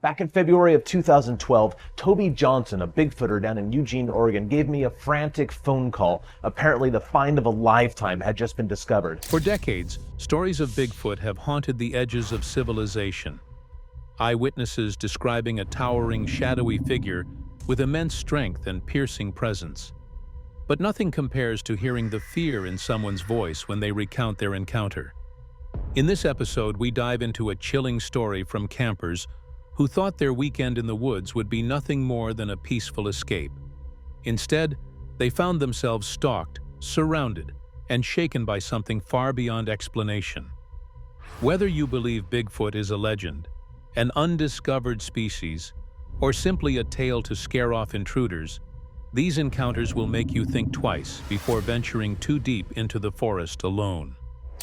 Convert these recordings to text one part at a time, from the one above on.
Back in February of 2012, Toby Johnson, a Bigfooter down in Eugene, Oregon, gave me a frantic phone call. Apparently, the find of a lifetime had just been discovered. For decades, stories of Bigfoot have haunted the edges of civilization. Eyewitnesses describing a towering, shadowy figure with immense strength and piercing presence. But nothing compares to hearing the fear in someone's voice when they recount their encounter. In this episode, we dive into a chilling story from campers who thought their weekend in the woods would be nothing more than a peaceful escape. Instead, they found themselves stalked, surrounded, and shaken by something far beyond explanation. Whether you believe Bigfoot is a legend, an undiscovered species, or simply a tale to scare off intruders, these encounters will make you think twice before venturing too deep into the forest alone.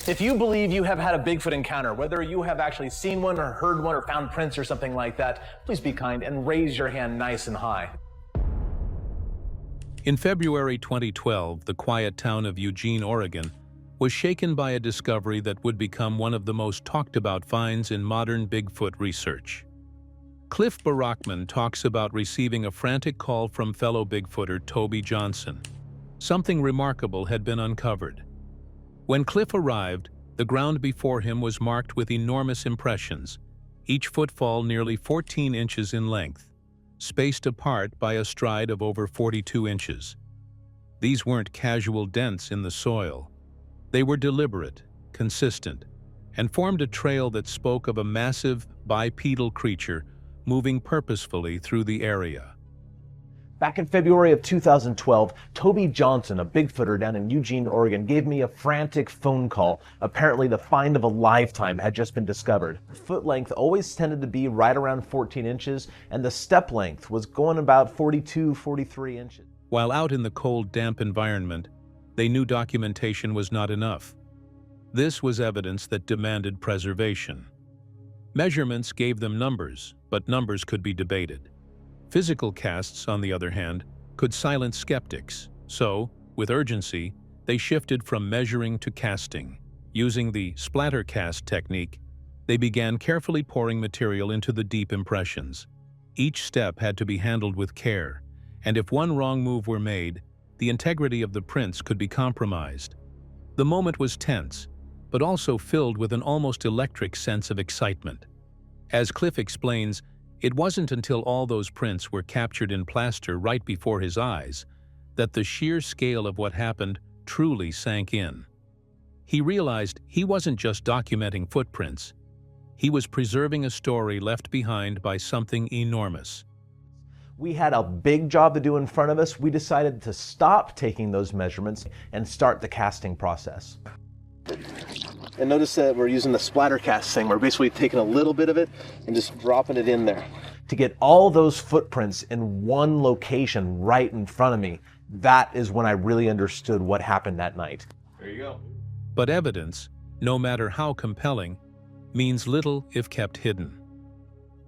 If you believe you have had a Bigfoot encounter, whether you have actually seen one or heard one or found prints or something like that, please be kind and raise your hand nice and high. In February 2012, the quiet town of Eugene, Oregon, was shaken by a discovery that would become one of the most talked about finds in modern Bigfoot research. Cliff Barackman talks about receiving a frantic call from fellow Bigfooter Toby Johnson. Something remarkable had been uncovered. When Cliff arrived, the ground before him was marked with enormous impressions, each footfall nearly 14 inches in length, spaced apart by a stride of over 42 inches. These weren't casual dents in the soil. They were deliberate, consistent, and formed a trail that spoke of a massive, bipedal creature moving purposefully through the area. Back in February of 2012, Toby Johnson, a Bigfooter down in Eugene, Oregon, gave me a frantic phone call. Apparently, the find of a lifetime had just been discovered. Foot length always tended to be right around 14 inches, and the step length was going about 42, 43 inches. While out in the cold, damp environment, they knew documentation was not enough. This was evidence that demanded preservation. Measurements gave them numbers, but numbers could be debated. Physical casts, on the other hand, could silence skeptics, so, with urgency, they shifted from measuring to casting. Using the splatter cast technique, they began carefully pouring material into the deep impressions. Each step had to be handled with care, and if one wrong move were made, the integrity of the prints could be compromised. The moment was tense, but also filled with an almost electric sense of excitement. As Cliff explains, it wasn't until all those prints were captured in plaster right before his eyes that the sheer scale of what happened truly sank in. He realized he wasn't just documenting footprints. He was preserving a story left behind by something enormous. We had a big job to do in front of us. We decided to stop taking those measurements and start the casting process. And notice that we're using the splatter cast thing. We're basically taking a little bit of it and just dropping it in there. To get all those footprints in one location right in front of me, that is when I really understood what happened that night. There you go. But evidence, no matter how compelling, means little if kept hidden.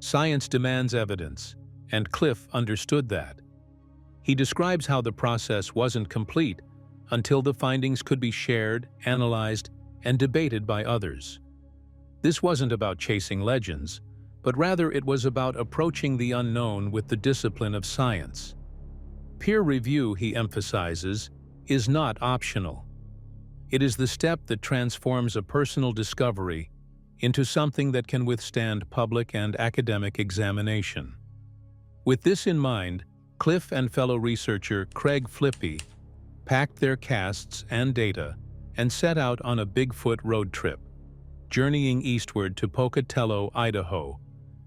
Science demands evidence, and Cliff understood that. He describes how the process wasn't complete until the findings could be shared, analyzed, and debated by others. This wasn't about chasing legends, but rather it was about approaching the unknown with the discipline of science. Peer review, he emphasizes, is not optional. It is the step that transforms a personal discovery into something that can withstand public and academic examination. With this in mind, Cliff and fellow researcher Craig Flippy packed their casts and data and set out on a Bigfoot road trip, journeying eastward to Pocatello, Idaho,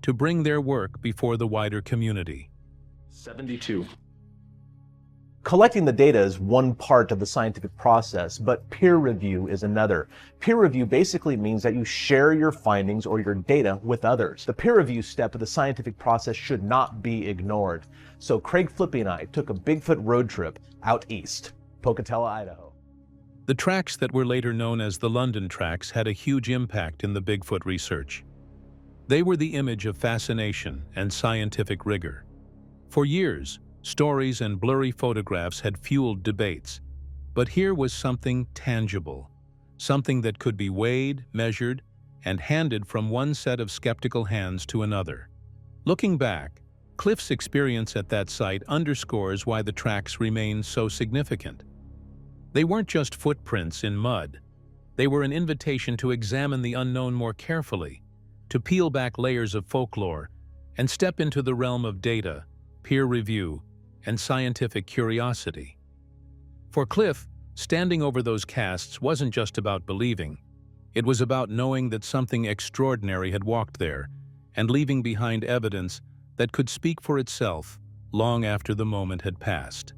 to bring their work before the wider community. 72. Collecting the data is one part of the scientific process, but peer review is another. Peer review basically means that you share your findings or your data with others. The peer review step of the scientific process should not be ignored. So Craig Flippy and I took a Bigfoot road trip out east, Pocatello, Idaho. The tracks that were later known as the London Tracks had a huge impact in the Bigfoot research. They were the image of fascination and scientific rigor. For years, stories and blurry photographs had fueled debates, but here was something tangible, something that could be weighed, measured, and handed from one set of skeptical hands to another. Looking back, Cliff's experience at that site underscores why the tracks remain so significant. They weren't just footprints in mud. They were an invitation to examine the unknown more carefully, to peel back layers of folklore, and step into the realm of data, peer review, and scientific curiosity. For Cliff, standing over those casts wasn't just about believing. It was about knowing that something extraordinary had walked there and leaving behind evidence that could speak for itself long after the moment had passed.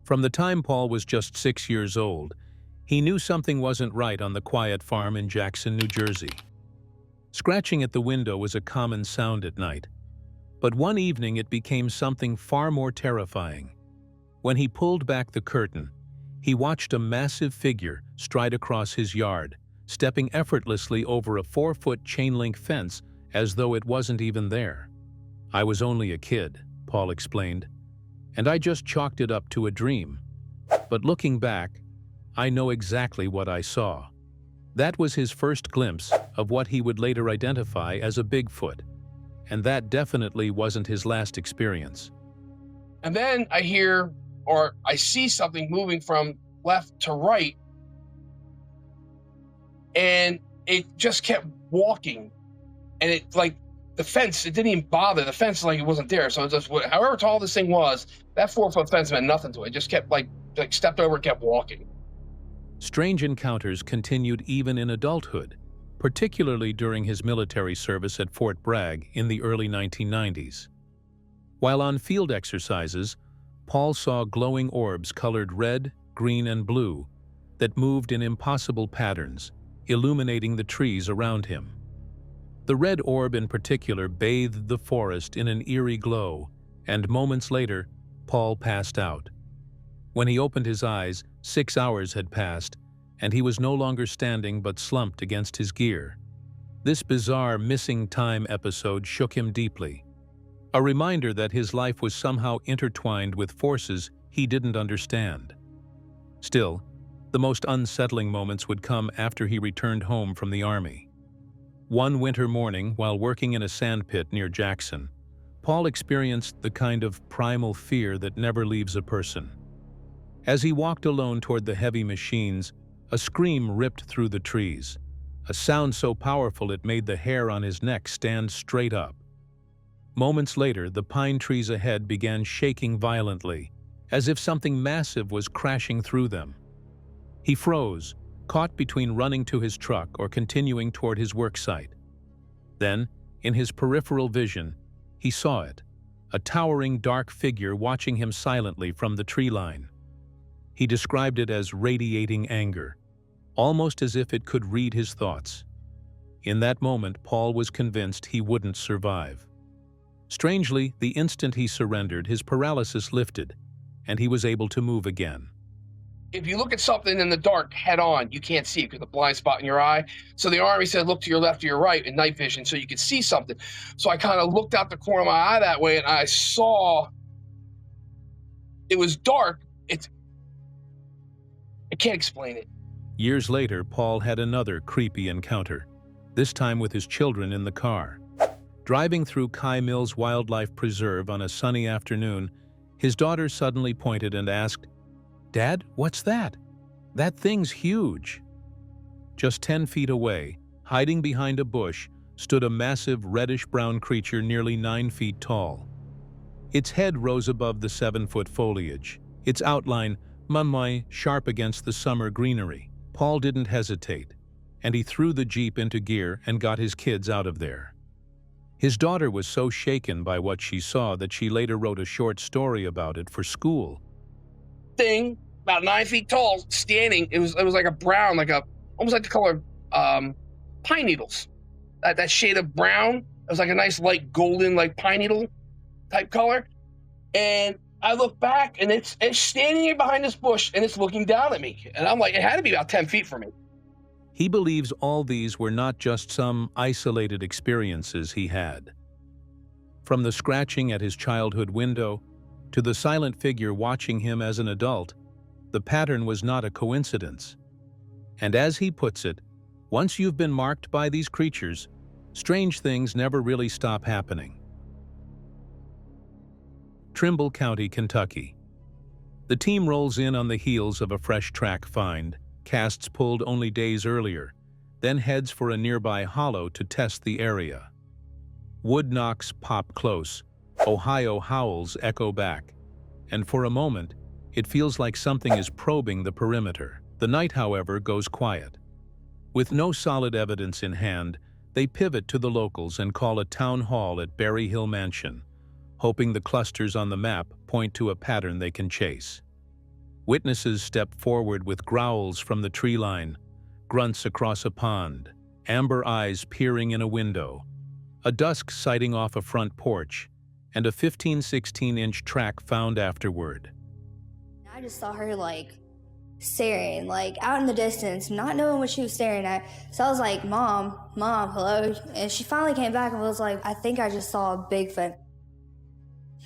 From the time Paul was just 6 years old, he knew something wasn't right on the quiet farm in Jackson, New Jersey. Scratching at the window was a common sound at night, but one evening it became something far more terrifying. When he pulled back the curtain, he watched a massive figure stride across his yard, stepping effortlessly over a 4-foot chain-link fence as though it wasn't even there. "I was only a kid," Paul explained, "and I just chalked it up to a dream. But looking back, I know exactly what I saw." That was his first glimpse of what he would later identify as a Bigfoot, and that definitely wasn't his last experience. And then I hear, or I see something moving from left to right, and it just kept walking. And it, like, the fence, it didn't even bother. The fence, like, it wasn't there. So it just, however tall this thing was, that 4-foot fence meant nothing to it. It just kept, like stepped over and kept walking. Strange encounters continued even in adulthood, particularly during his military service at Fort Bragg in the early 1990s. While on field exercises, Paul saw glowing orbs colored red, green, and blue that moved in impossible patterns, illuminating the trees around him. The red orb in particular bathed the forest in an eerie glow, and moments later, Paul passed out. When he opened his eyes, 6 hours had passed, and he was no longer standing but slumped against his gear. This bizarre missing time episode shook him deeply, a reminder that his life was somehow intertwined with forces he didn't understand. Still, the most unsettling moments would come after he returned home from the Army. One winter morning, while working in a sandpit near Jackson, Paul experienced the kind of primal fear that never leaves a person. As he walked alone toward the heavy machines, a scream ripped through the trees, a sound so powerful it made the hair on his neck stand straight up. Moments later, the pine trees ahead began shaking violently, as if something massive was crashing through them. He froze, caught between running to his truck or continuing toward his work site. Then, in his peripheral vision, he saw it, a towering dark figure watching him silently from the tree line. He described it as radiating anger, almost as if it could read his thoughts. In that moment, Paul was convinced he wouldn't survive. Strangely, the instant he surrendered, his paralysis lifted, and he was able to move again. If you look at something in the dark head on, you can't see it because of the blind spot in your eye. So the Army said, look to your left or your right in night vision so you could see something. So I kind of looked out the corner of my eye that way, and I saw it was dark. I can't explain it. Years later, Paul had another creepy encounter, this time with his children in the car. Driving through Kai Mills Wildlife Preserve on a sunny afternoon, his daughter suddenly pointed and asked, "Dad, what's that? That thing's huge." Just 10 feet away, hiding behind a bush, stood a massive reddish-brown creature nearly 9 feet tall. Its head rose above the 7-foot foliage, its outline sharp against the summer greenery. Paul didn't hesitate, and he threw the Jeep into gear and got his kids out of there. His daughter was so shaken by what she saw that she later wrote a short story about it for school. Thing about 9 feet tall, standing. It was like a brown, almost like the color pine needles. That shade of brown. It was like a nice light golden, like pine needle type color. And I look back, and it's standing here behind this bush, and it's looking down at me. And I'm like, it had to be about 10 feet from me. He believes all these were not just some isolated experiences he had. From the scratching at his childhood window to the silent figure watching him as an adult, the pattern was not a coincidence. And as he puts it, once you've been marked by these creatures, Strange things never really stop happening. Trimble County, Kentucky. The team rolls in on the heels of a fresh track find, casts pulled only days earlier, then heads for a nearby hollow to test the area. Wood knocks pop close, Ohio howls echo back, and for a moment, it feels like something is probing the perimeter. The night, however, goes quiet. With no solid evidence in hand, they pivot to the locals and call a town hall at Berry Hill Mansion, hoping the clusters on the map point to a pattern they can chase. Witnesses step forward with growls from the tree line, grunts across a pond, amber eyes peering in a window, a dusk sighting off a front porch, and a 15-16-inch track found afterward. I just saw her staring, out in the distance, not knowing what she was staring at. So I was like, Mom, hello? And she finally came back and was like, I think I just saw a Bigfoot.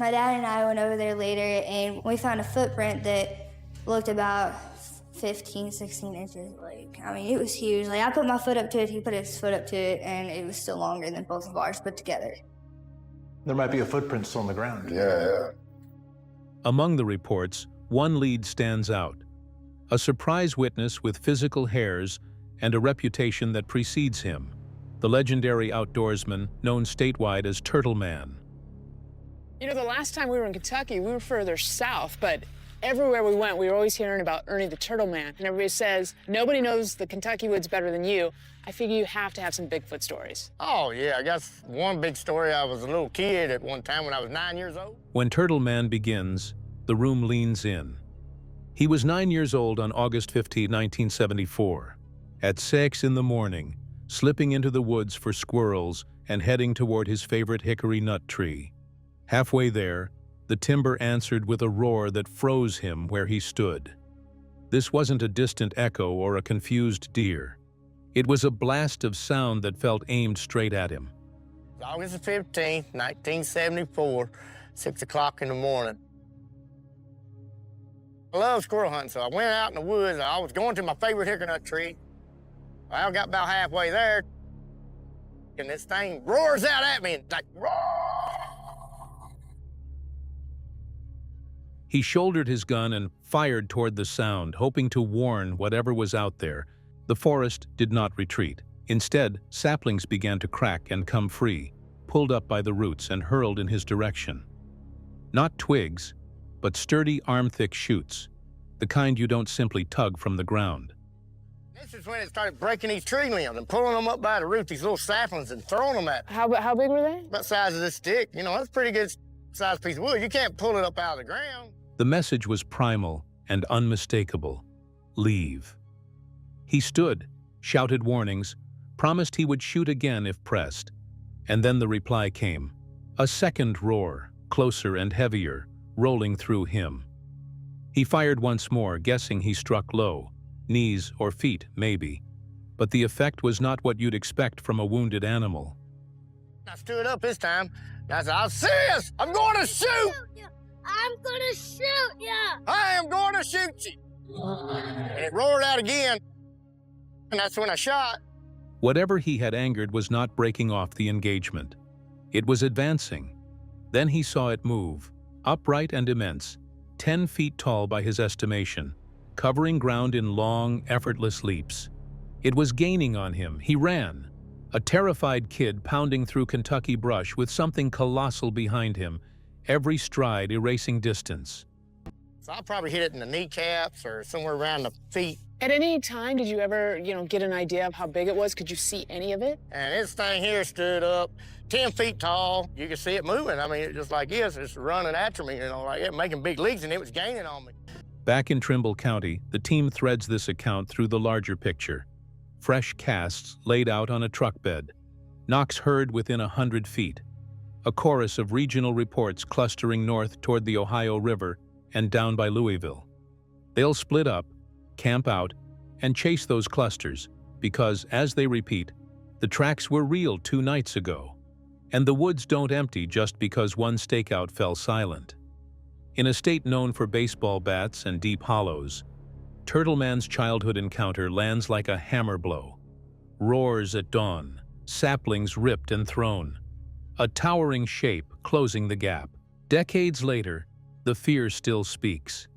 My dad and I went over there later and we found a footprint that looked about 15, 16 inches. It was huge. I put my foot up to it, he put his foot up to it, and it was still longer than both of ours put together. There might be a footprint still on the ground. Yeah. Among the reports, one lead stands out. A surprise witness with physical hairs and a reputation that precedes him, the legendary outdoorsman known statewide as Turtle Man. You know, the last time we were in Kentucky, we were further south, but everywhere we went, we were always hearing about Ernie the Turtle Man. And everybody says, nobody knows the Kentucky woods better than you. I figure you have to have some Bigfoot stories. Oh, yeah, I guess one big story. I was a little kid at one time when I was 9 years old. When Turtle Man begins, the room leans in. He was 9 years old on August 15, 1974. At 6 in the morning, slipping into the woods for squirrels and heading toward his favorite hickory nut tree. Halfway there, the timber answered with a roar that froze him where he stood. This wasn't a distant echo or a confused deer. It was a blast of sound that felt aimed straight at him. August 15th, 1974, 6 o'clock in the morning. I love squirrel hunting, so I went out in the woods. I was going to my favorite hickory nut tree. I got about halfway there, and this thing roars out at me, and roar! He shouldered his gun and fired toward the sound, hoping to warn whatever was out there. The forest did not retreat. Instead, saplings began to crack and come free, pulled up by the roots and hurled in his direction. Not twigs, but sturdy arm-thick shoots, the kind you don't simply tug from the ground. This is when it started breaking these tree limbs and pulling them up by the roots, these little saplings, and throwing them at me. How big were they? About the size of this stick. You know, that's a pretty good sized piece of wood. You can't pull it up out of the ground. The message was primal and unmistakable. Leave. He stood, shouted warnings, promised he would shoot again if pressed. And then the reply came. A second roar, closer and heavier, rolling through him. He fired once more, guessing he struck low, knees or feet, maybe. But the effect was not what you'd expect from a wounded animal. I stood up this time, and I said, I'm serious! I'm going to shoot! I'm gonna shoot ya! I am going to shoot you! And it roared out again, and that's when I shot. Whatever he had angered was not breaking off the engagement. It was advancing. Then he saw it move, upright and immense, 10 feet tall by his estimation, covering ground in long, effortless leaps. It was gaining on him. He ran, a terrified kid pounding through Kentucky brush with something colossal behind him, every stride erasing distance. So I probably hit it in the kneecaps or somewhere around the feet. At any time, did you ever, get an idea of how big it was? Could you see any of it? And this thing here stood up 10 feet tall. You could see it moving. I mean, it just like this, it's running after me, like it, making big leaps, and it was gaining on me. Back in Trimble County, the team threads this account through the larger picture. Fresh casts laid out on a truck bed. Knocks heard within 100 feet. A chorus of regional reports clustering north toward the Ohio River and down by Louisville. They'll split up, camp out, and chase those clusters because, as they repeat, the tracks were real 2 nights ago. And the woods don't empty just because one stakeout fell silent. In a state known for baseball bats and deep hollows, Turtle Man's childhood encounter lands like a hammer blow. Roars at dawn, saplings ripped and thrown, a towering shape closing the gap. Decades later, the fear still speaks.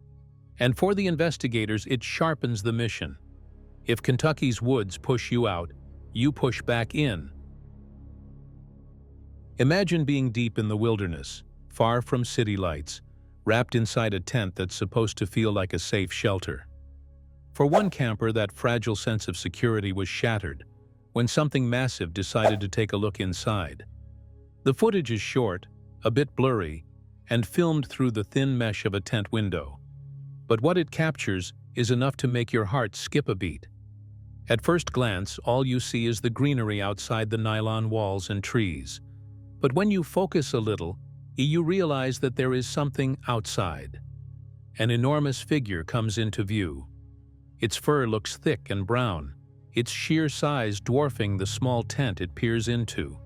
And for the investigators, it sharpens the mission. If Kentucky's woods push you out, you push back in. Imagine being deep in the wilderness, far from city lights, wrapped inside a tent that's supposed to feel like a safe shelter. For one camper, that fragile sense of security was shattered when something massive decided to take a look inside. The footage is short, a bit blurry, and filmed through the thin mesh of a tent window. But what it captures is enough to make your heart skip a beat. At first glance, all you see is the greenery outside the nylon walls and trees. But when you focus a little, you realize that there is something outside. An enormous figure comes into view. Its fur looks thick and brown, its sheer size dwarfing the small tent it peers into.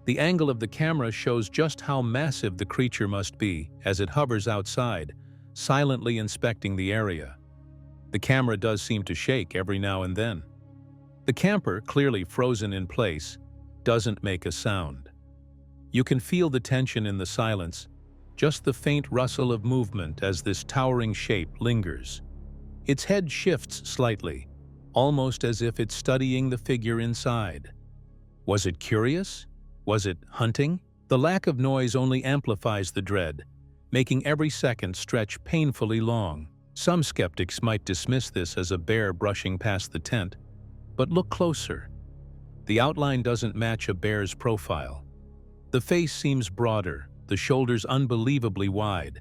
The angle of the camera shows just how massive the creature must be as it hovers outside, silently inspecting the area. The camera does seem to shake every now and then. The camper, clearly frozen in place, doesn't make a sound. You can feel the tension in the silence, just the faint rustle of movement as this towering shape lingers. Its head shifts slightly, almost as if it's studying the figure inside. Was it curious? Was it hunting? The lack of noise only amplifies the dread, making every second stretch painfully long. Some skeptics might dismiss this as a bear brushing past the tent, but look closer. The outline doesn't match a bear's profile. The face seems broader, the shoulders unbelievably wide,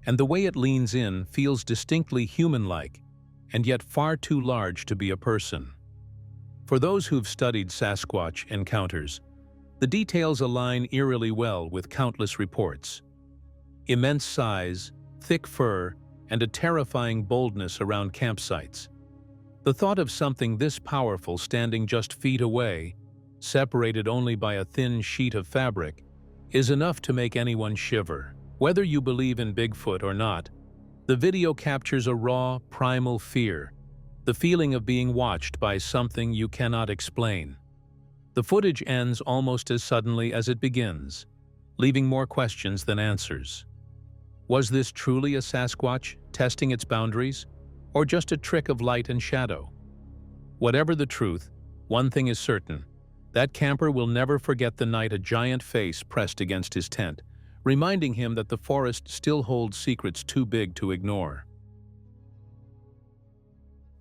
and the way it leans in feels distinctly human-like, and yet far too large to be a person. For those who've studied Sasquatch encounters, the details align eerily well with countless reports. Immense size, thick fur, and a terrifying boldness around campsites. The thought of something this powerful standing just feet away, separated only by a thin sheet of fabric, is enough to make anyone shiver. Whether you believe in Bigfoot or not, the video captures a raw, primal fear, the feeling of being watched by something you cannot explain. The footage ends almost as suddenly as it begins, leaving more questions than answers. Was this truly a Sasquatch testing its boundaries, or just a trick of light and shadow? Whatever the truth, one thing is certain: that camper will never forget the night a giant face pressed against his tent, reminding him that the forest still holds secrets too big to ignore.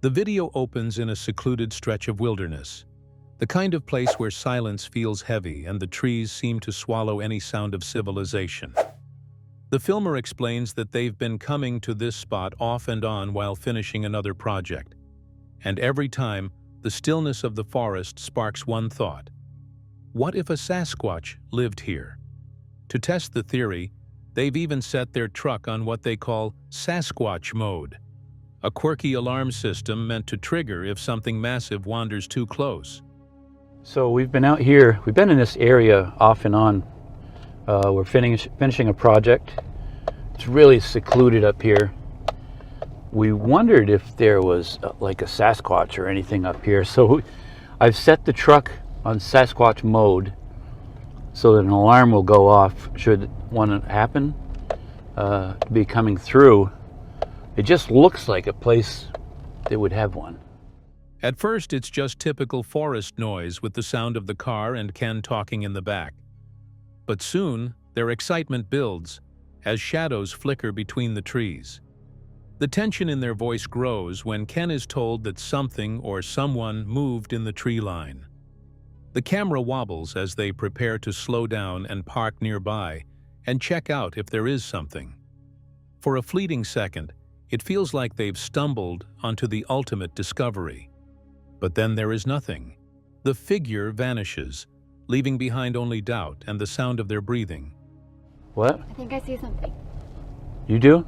The video opens in a secluded stretch of wilderness, the kind of place where silence feels heavy and the trees seem to swallow any sound of civilization. The filmer explains that they've been coming to this spot off and on while finishing another project, and every time, the stillness of the forest sparks one thought: what if a Sasquatch lived here? To test the theory, they've even set their truck on what they call Sasquatch mode, a quirky alarm system meant to trigger if something massive wanders too close. So we've been out here, we've been in this area off and on. We're finishing a project. It's really secluded up here. We wondered if there was like a Sasquatch or anything up here. So I've set the truck on Sasquatch mode so that an alarm will go off should one happen to be coming through. It just looks like a place that would have one. At first, it's just typical forest noise with the sound of the car and Ken talking in the back. But soon, their excitement builds as shadows flicker between the trees. The tension in their voice grows when Ken is told that something or someone moved in the tree line. The camera wobbles as they prepare to slow down and park nearby and check out if there is something. For a fleeting second, it feels like they've stumbled onto the ultimate discovery. But then there is nothing. The figure vanishes, leaving behind only doubt and the sound of their breathing. What? I think I see something. You do?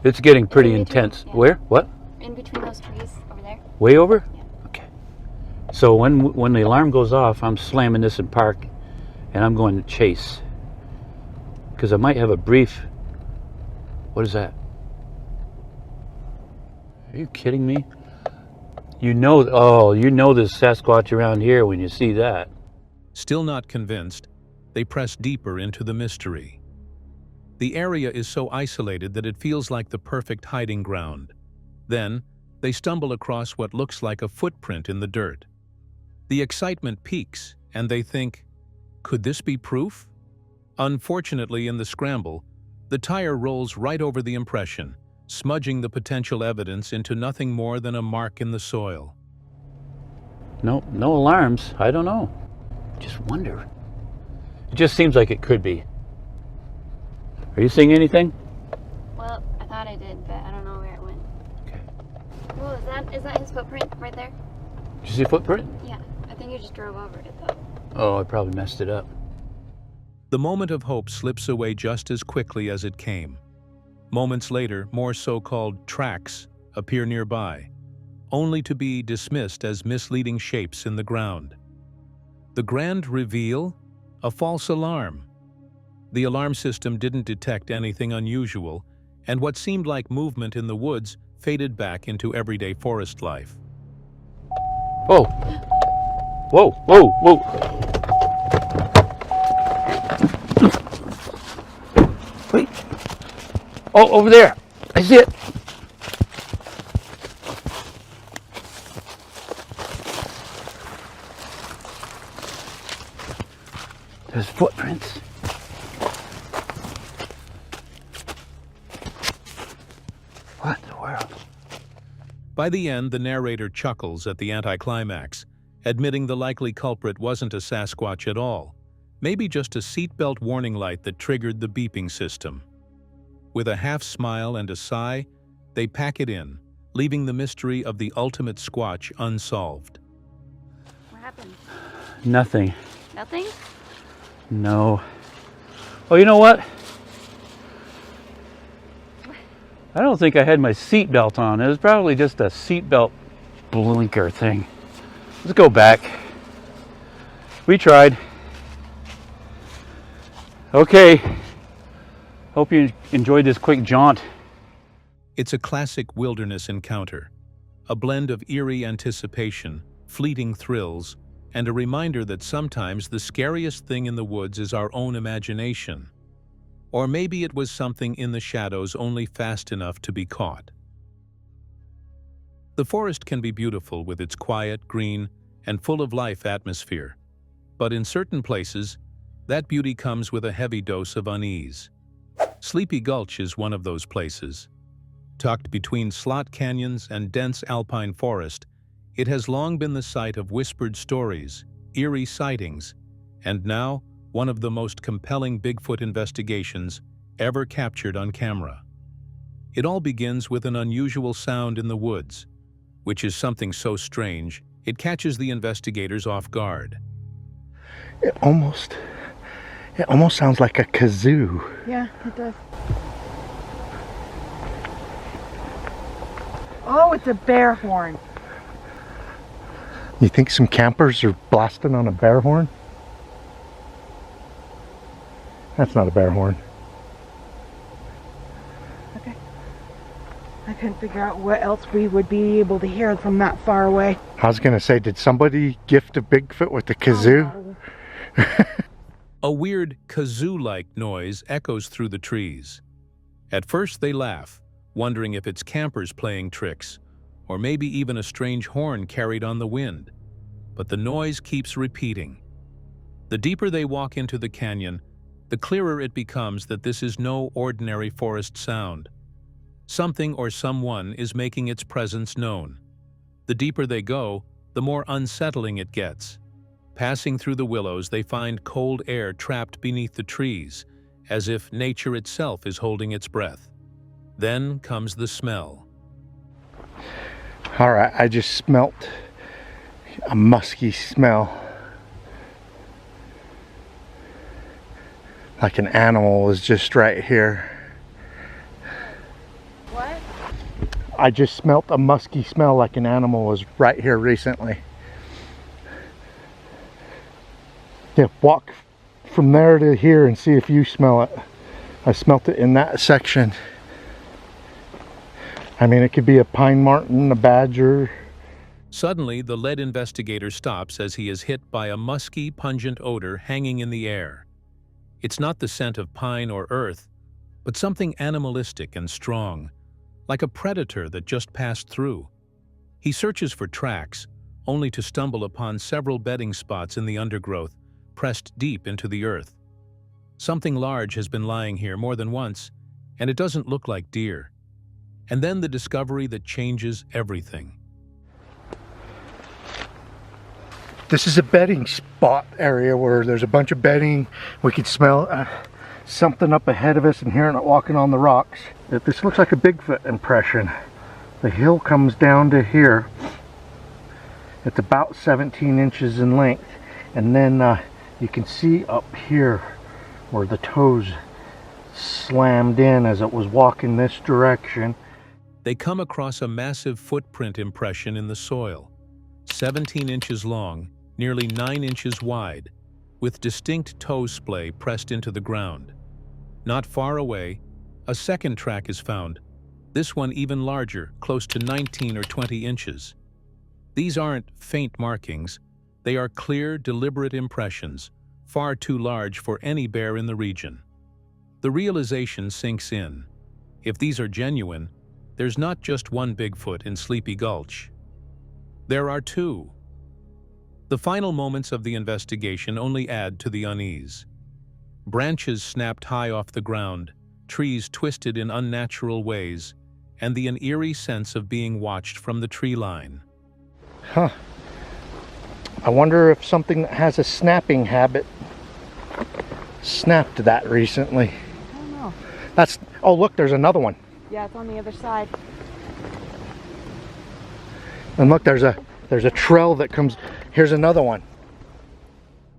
It's getting pretty intense. Yeah. Where? What? In between those trees over there. Way over? Yeah. Okay. So when the alarm goes off, I'm slamming this in park and I'm going to chase. Because I might have a brief... What is that? Are you kidding me? You know there's Sasquatch around here when you see that. Still not convinced, they press deeper into the mystery. The area is so isolated that it feels like the perfect hiding ground. Then, they stumble across what looks like a footprint in the dirt. The excitement peaks, and they think, could this be proof? Unfortunately, in the scramble, the tire rolls right over the impression, smudging the potential evidence into nothing more than a mark in the soil. No alarms. I don't know. Just wonder. It just seems like it could be. Are you seeing anything? Well, I thought I did, but I don't know where it went. Okay. Well, is that his footprint right there? Did you see a footprint? Yeah, I think you just drove over it though. Oh, I probably messed it up. The moment of hope slips away just as quickly as it came. Moments later, more so-called tracks appear nearby, only to be dismissed as misleading shapes in the ground. The grand reveal? A false alarm. The alarm system didn't detect anything unusual, and what seemed like movement in the woods faded back into everyday forest life. Whoa! Whoa, whoa, whoa! Wait! Oh, over there! I see it! There's footprints. What in the world? By the end, the narrator chuckles at the anticlimax, admitting the likely culprit wasn't a Sasquatch at all, maybe just a seatbelt warning light that triggered the beeping system. With a half smile and a sigh, they pack it in, leaving the mystery of the ultimate Squatch unsolved. What happened? Nothing. Nothing? No. Oh, you know what? I don't think I had my seatbelt on. It was probably just a seatbelt blinker thing. Let's go back. We tried. Okay. Hope you enjoyed this quick jaunt. It's a classic wilderness encounter, a blend of eerie anticipation, fleeting thrills, and a reminder that sometimes the scariest thing in the woods is our own imagination. Or maybe it was something in the shadows only fast enough to be caught. The forest can be beautiful with its quiet, green, and full of life atmosphere. But in certain places, that beauty comes with a heavy dose of unease. Sleepy Gulch is one of those places. Tucked between slot canyons and dense alpine forest, it has long been the site of whispered stories, eerie sightings, and now one of the most compelling Bigfoot investigations ever captured on camera. It all begins with an unusual sound in the woods, which is something so strange it catches the investigators off guard. It almost sounds like a kazoo. Yeah, it does. Oh, it's a bear horn. You think some campers are blasting on a bear horn? That's not a bear horn. Okay. I couldn't figure out what else we would be able to hear from that far away. I was gonna say, did somebody gift a Bigfoot with a kazoo? A weird kazoo-like noise echoes through the trees. At first they laugh, wondering if it's campers playing tricks, or maybe even a strange horn carried on the wind. But the noise keeps repeating. The deeper they walk into the canyon, the clearer it becomes that this is no ordinary forest sound. Something or someone is making its presence known. The deeper they go, the more unsettling it gets. Passing through the willows, they find cold air trapped beneath the trees, as if nature itself is holding its breath. Then comes the smell. All right, I just smelt a musky smell. Like an animal is just right here. What? I just smelt a musky smell like an animal was right here recently. Yeah, walk from there to here and see if you smell it. I smelt it in that section. I mean, it could be a pine marten, a badger. Suddenly, the lead investigator stops as he is hit by a musky, pungent odor hanging in the air. It's not the scent of pine or earth, but something animalistic and strong, like a predator that just passed through. He searches for tracks, only to stumble upon several bedding spots in the undergrowth, pressed deep into the earth. Something large has been lying here more than once, and it doesn't look like deer. And then the discovery that changes everything. This is a bedding spot area where there's a bunch of bedding. We could smell something up ahead of us and hearing it walking on the rocks. This looks like a Bigfoot impression. The hill comes down to here. It's about 17 inches in length. And then you can see up here where the toes slammed in as it was walking this direction. They come across a massive footprint impression in the soil, 17 inches long, nearly 9 inches wide, with distinct toe splay pressed into the ground. Not far away, a second track is found, this one even larger, close to 19 or 20 inches. These aren't faint markings, they are clear, deliberate impressions, far too large for any bear in the region. The realization sinks in. If these are genuine, there's not just one Bigfoot in Sleepy Gulch. There are two. The final moments of the investigation only add to the unease. Branches snapped high off the ground, trees twisted in unnatural ways, and an eerie sense of being watched from the tree line. Huh. I wonder if something that has a snapping habit snapped that recently. I don't know. Oh look, there's another one. Yeah, it's on the other side. And look, there's a trail that comes. Here's another one.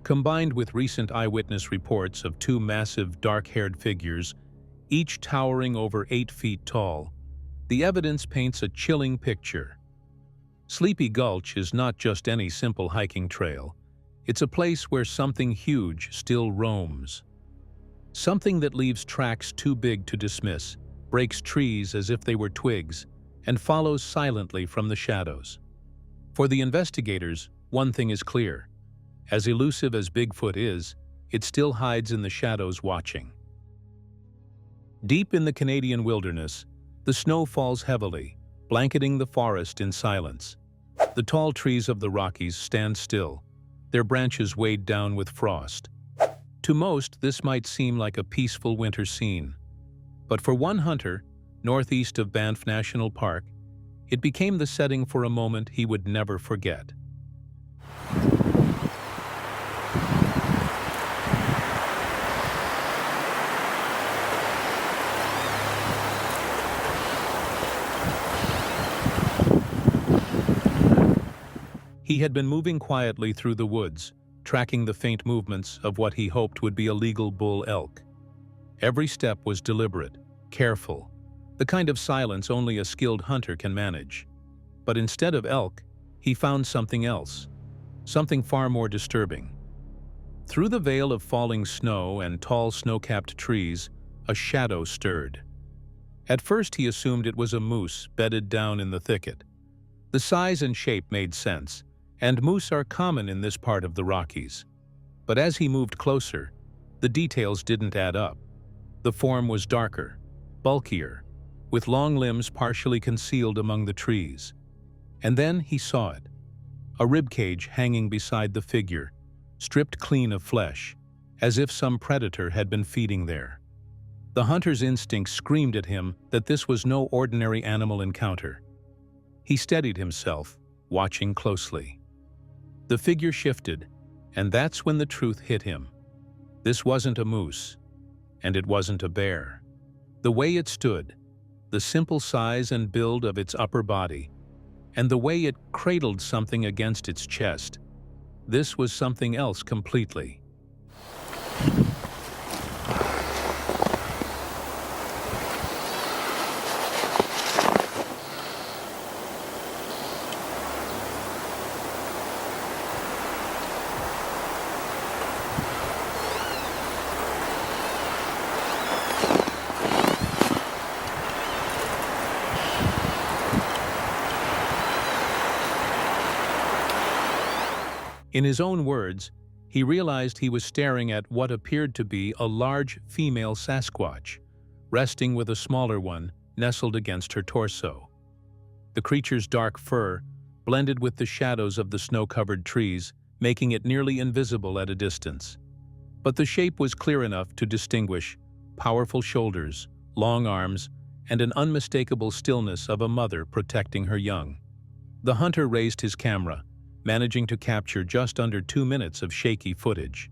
Combined with recent eyewitness reports of two massive dark-haired figures, each towering over 8 feet tall, the evidence paints a chilling picture. Sleepy Gulch is not just any simple hiking trail. It's a place where something huge still roams. Something that leaves tracks too big to dismiss, breaks trees as if they were twigs, and follows silently from the shadows. For the investigators, one thing is clear. As elusive as Bigfoot is, it still hides in the shadows watching. Deep in the Canadian wilderness, the snow falls heavily, blanketing the forest in silence. The tall trees of the Rockies stand still, their branches weighed down with frost. To most, this might seem like a peaceful winter scene. But for one hunter, northeast of Banff National Park, it became the setting for a moment he would never forget. He had been moving quietly through the woods, tracking the faint movements of what he hoped would be a legal bull elk. Every step was deliberate, careful, the kind of silence only a skilled hunter can manage. But instead of elk, he found something else, something far more disturbing. Through the veil of falling snow and tall snow-capped trees, a shadow stirred. At first he assumed it was a moose bedded down in the thicket. The size and shape made sense, and moose are common in this part of the Rockies. But as he moved closer, the details didn't add up. The form was darker, bulkier, with long limbs partially concealed among the trees. And then he saw it. A ribcage hanging beside the figure, stripped clean of flesh, as if some predator had been feeding there. The hunter's instinct screamed at him that this was no ordinary animal encounter. He steadied himself, watching closely. The figure shifted, and that's when the truth hit him. This wasn't a moose, and it wasn't a bear. The way it stood, the simple size and build of its upper body, and the way it cradled something against its chest, this was something else completely. In his own words, he realized he was staring at what appeared to be a large female Sasquatch, resting with a smaller one nestled against her torso. The creature's dark fur blended with the shadows of the snow-covered trees, making it nearly invisible at a distance. But the shape was clear enough to distinguish powerful shoulders, long arms, and an unmistakable stillness of a mother protecting her young. The hunter raised his camera, managing to capture just under 2 minutes of shaky footage.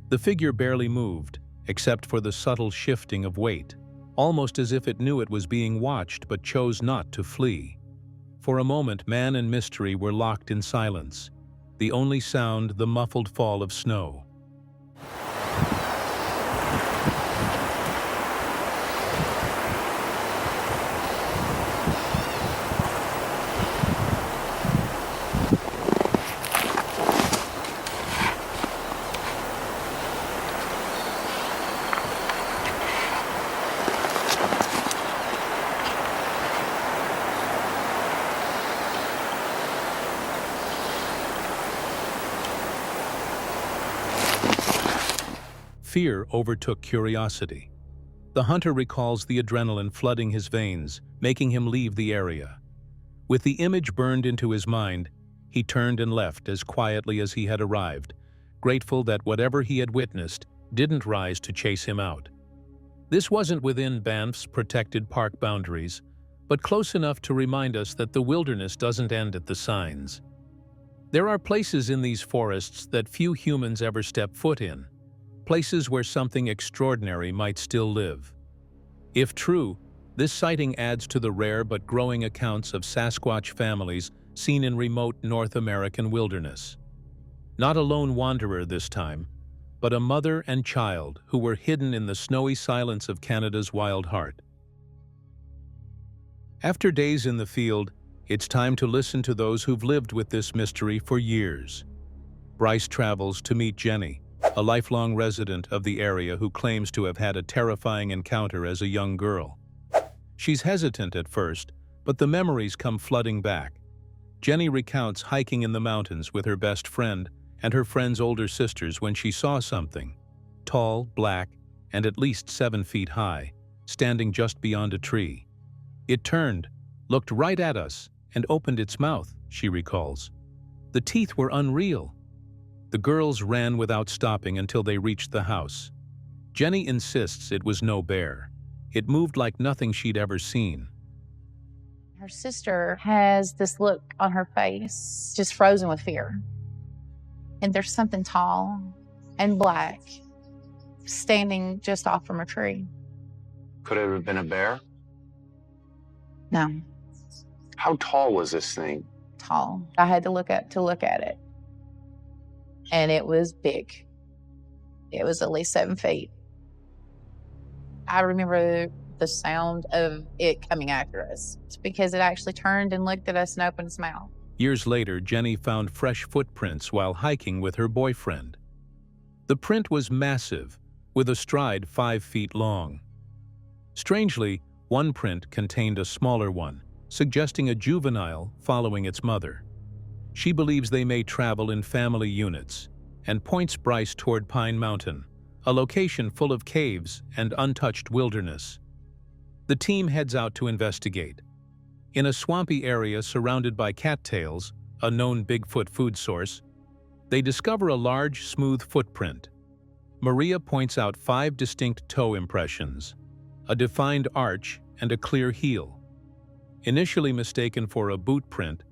The figure barely moved, except for the subtle shifting of weight, almost as if it knew it was being watched but chose not to flee. For a moment, man and mystery were locked in silence, the only sound the muffled fall of snow. Fear overtook curiosity. The hunter recalls the adrenaline flooding his veins, making him leave the area. With the image burned into his mind, he turned and left as quietly as he had arrived, grateful that whatever he had witnessed didn't rise to chase him out. This wasn't within Banff's protected park boundaries, but close enough to remind us that the wilderness doesn't end at the signs. There are places in these forests that few humans ever step foot in, places where something extraordinary might still live. If true, this sighting adds to the rare but growing accounts of Sasquatch families seen in remote North American wilderness. Not a lone wanderer this time, but a mother and child who were hidden in the snowy silence of Canada's wild heart. After days in the field, it's time to listen to those who've lived with this mystery for years. Bryce travels to meet Jenny, a lifelong resident of the area who claims to have had a terrifying encounter as a young girl. She's hesitant at first, but the memories come flooding back. Jenny recounts hiking in the mountains with her best friend and her friend's older sisters when she saw something, tall, black, and at least 7 feet high, standing just beyond a tree. It turned, looked right at us, and opened its mouth, she recalls. The teeth were unreal. The girls ran without stopping until they reached the house. Jenny insists it was no bear. It moved like nothing she'd ever seen. Her sister has this look on her face, just frozen with fear. And there's something tall and black standing just off from a tree. Could it have been a bear? No. How tall was this thing? Tall. I had to look at it. And it was big. It was at least 7 feet. I remember the sound of it coming after us. It's because it actually turned and looked at us and opened its mouth. Years later, Jenny found fresh footprints while hiking with her boyfriend. The print was massive, with a stride 5 feet long. Strangely, one print contained a smaller one, suggesting a juvenile following its mother. She believes they may travel in family units, and points Bryce toward Pine Mountain, a location full of caves and untouched wilderness. The team heads out to investigate. In a swampy area surrounded by cattails, a known Bigfoot food source, they discover a large, smooth footprint. Maria points out 5 distinct toe impressions, a defined arch, and a clear heel. Initially mistaken for a boot print,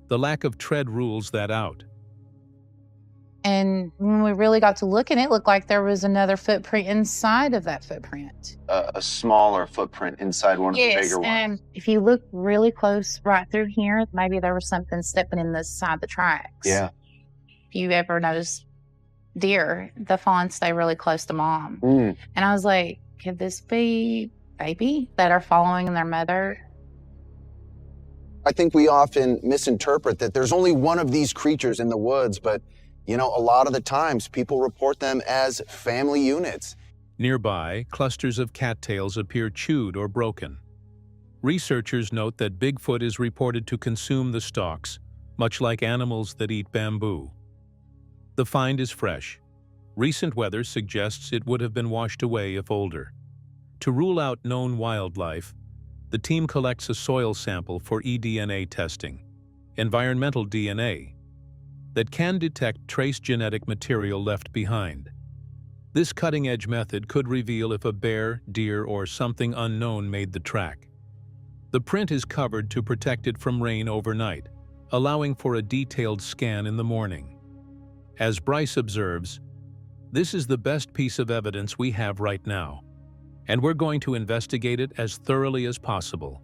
the lack of tread rules that out. And when we really got to looking, it looked like there was another footprint inside of that footprint. A smaller footprint inside one of the bigger ones. And if you look really close right through here, maybe there was something stepping in the side of the tracks. Yeah. If you ever notice deer, the fawns stay really close to mom. Mm. And I was like, could this be baby that are following their mother? I think we often misinterpret that there's only one of these creatures in the woods, but you know, a lot of the times people report them as family units. Nearby, clusters of cattails appear chewed or broken. Researchers note that Bigfoot is reported to consume the stalks, much like animals that eat bamboo. The find is fresh. Recent weather suggests it would have been washed away if older. To rule out known wildlife, the team collects a soil sample for eDNA testing, environmental DNA, that can detect trace genetic material left behind. This cutting-edge method could reveal if a bear, deer, or something unknown made the track. The print is covered to protect it from rain overnight, allowing for a detailed scan in the morning. As Bryce observes, this is the best piece of evidence we have right now, and we're going to investigate it as thoroughly as possible.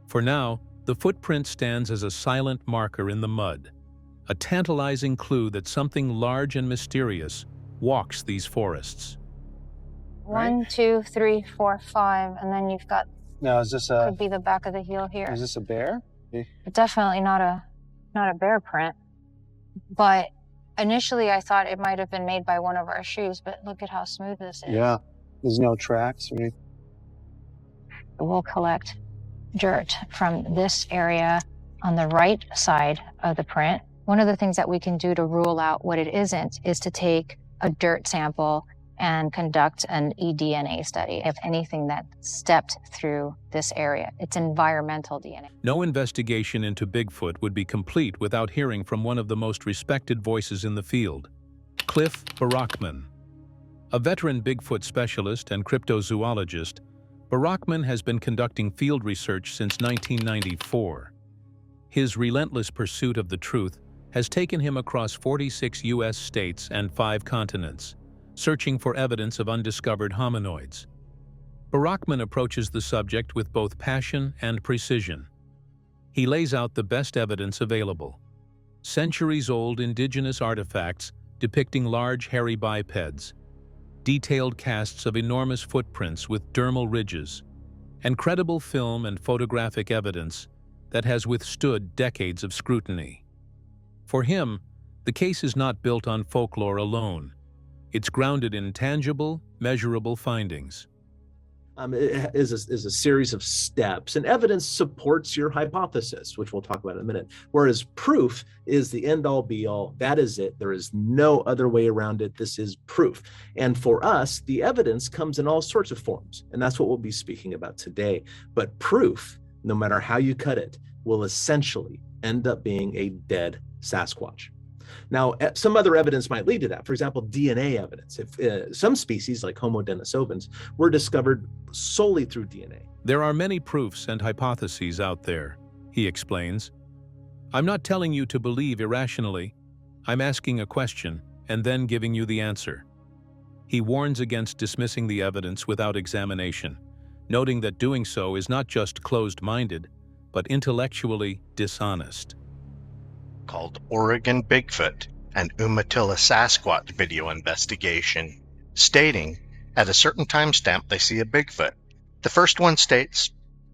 For now, the footprint stands as a silent marker in the mud, a tantalizing clue that something large and mysterious walks these forests. 1, 2, 3, 4, 5, and then you've got. Now, is this a? Could be the back of the heel here. Is this a bear? Definitely not a bear print, but initially I thought it might have been made by one of our shoes. But look at how smooth this is. Yeah, there's no tracks or anything. We'll collect dirt from this area on the right side of the print. One of the things that we can do to rule out what it isn't is to take a dirt sample and conduct an eDNA study of anything that stepped through this area. It's environmental DNA. No investigation into Bigfoot would be complete without hearing from one of the most respected voices in the field, Cliff Barackman. A veteran Bigfoot specialist and cryptozoologist, Barackman has been conducting field research since 1994. His relentless pursuit of the truth has taken him across 46 U.S. states and 5 continents, searching for evidence of undiscovered hominoids. Barackman approaches the subject with both passion and precision. He lays out the best evidence available: centuries-old indigenous artifacts depicting large hairy bipeds, detailed casts of enormous footprints with dermal ridges, and credible film and photographic evidence that has withstood decades of scrutiny. For him, the case is not built on folklore alone. It's grounded in tangible, measurable findings. It is a series of steps, and evidence supports your hypothesis, which we'll talk about in a minute. Whereas proof is the end-all, be-all. That is it. There is no other way around it. This is proof. And for us, the evidence comes in all sorts of forms, and that's what we'll be speaking about today. But proof, no matter how you cut it, will essentially end up being a dead Sasquatch. Now, some other evidence might lead to that. For example, DNA evidence. If some species, like Homo denisovans, were discovered solely through DNA. There are many proofs and hypotheses out there, he explains. I'm not telling you to believe irrationally. I'm asking a question and then giving you the answer. He warns against dismissing the evidence without examination, noting that doing so is not just closed-minded, but intellectually dishonest. Called Oregon Bigfoot and Umatilla Sasquatch video investigation, stating at a certain timestamp they see a Bigfoot. The first one states,